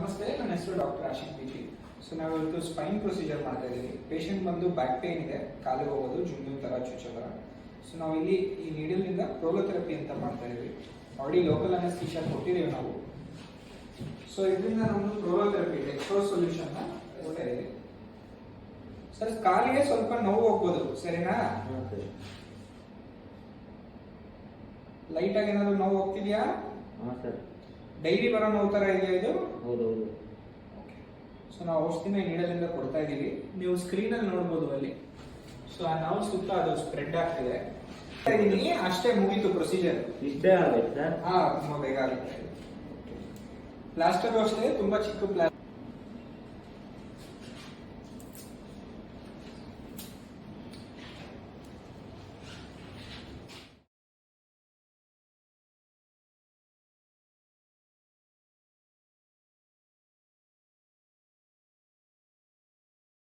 ನಮಸ್ತೆ, ನನ್ನ ಹೆಸರು ಡಾಕ್ಟರ್ ಆಶಿಕ್ ಬಿಜಿ. ಸೊ ನಾವು ಇವತ್ತು ಸ್ಪೈನ್ ಪ್ರೊಸೀಜರ್ ಮಾಡ್ತಾ ಇದ್ದೀವಿ. ಪೇಷಂಟ್ ಬಂದು ಬ್ಯಾಕ್ ಪೇನ್ ಇದೆ, ಕಾಲು ಹೋಗೋದು, ಜುಂಡು ತರ ಚುಚ್ಚೋ ಥರ. ಸೊ ನಾವು ಇಲ್ಲಿ ಈ ನೀಡಲ್ನಿಂದ ಪ್ರೋಲೋಥೆರಪಿ ಅಂತ ಮಾಡ್ತಾ ಇದೀವಿ. ಆಲ್ರೆಡಿ ಲೋಕಲ್ ಅನೆಸ್ಥೀಶಿಯಾ ಕೊಟ್ಟಿದ್ದೀವಿ ನಾವು. ಸೊ ಇದರಿಂದ ನಮ್ದು ಪ್ರೋಲೋಥೆರಪಿ ಎಕ್ಸ್ಟ್ರಾ ಸೊಲ್ಯೂಷನ್ ಕೊಡ್ತಾ ಇದೀವಿ. ಸರ್, ಕಾಲಿಗೆ ಸ್ವಲ್ಪ ನೋವು ಹೋಗ್ಬೋದು, ಸರಿನಾ? ಲೈಟ್ ಆಗಿ ಏನಾದ್ರು ನೋವು ಹೋಗ್ತಿದ್ಯಾ? ಡೈಲಿ ಬರೋ ನೋವು ತರ ಇದೆಯಾ ಇದು? ಹೌದೌದು. ಸೊ ನಾವು ಔಷಧಿನ ನೀಡಲಿಂದ ಕೊಡ್ತಾ ಇದೀವಿ. ನೀವು ಸ್ಕ್ರೀನ್ ಅಲ್ಲಿ ನೋಡಬಹುದು ಅಲ್ಲಿ. ಸೊ ಆ ನೋವು ಸುತ್ತ ಅದು ಸ್ಪ್ರೆಡ್ ಆಗ್ತಿದೆ. ಅಷ್ಟೇ, ಮುಗೀತು ಪ್ರೊಸೀಜರ್. ಇಷ್ಟೇ ಆಗುತ್ತೆ? ತುಂಬಾ ಬೇಗ ಆಗುತ್ತೆ. ಪ್ಲಾಸ್ಟರ್ ಅಷ್ಟೇ, ತುಂಬಾ ಚಿಕ್ಕ ಪ್ಲಾಸ್ಟರ್.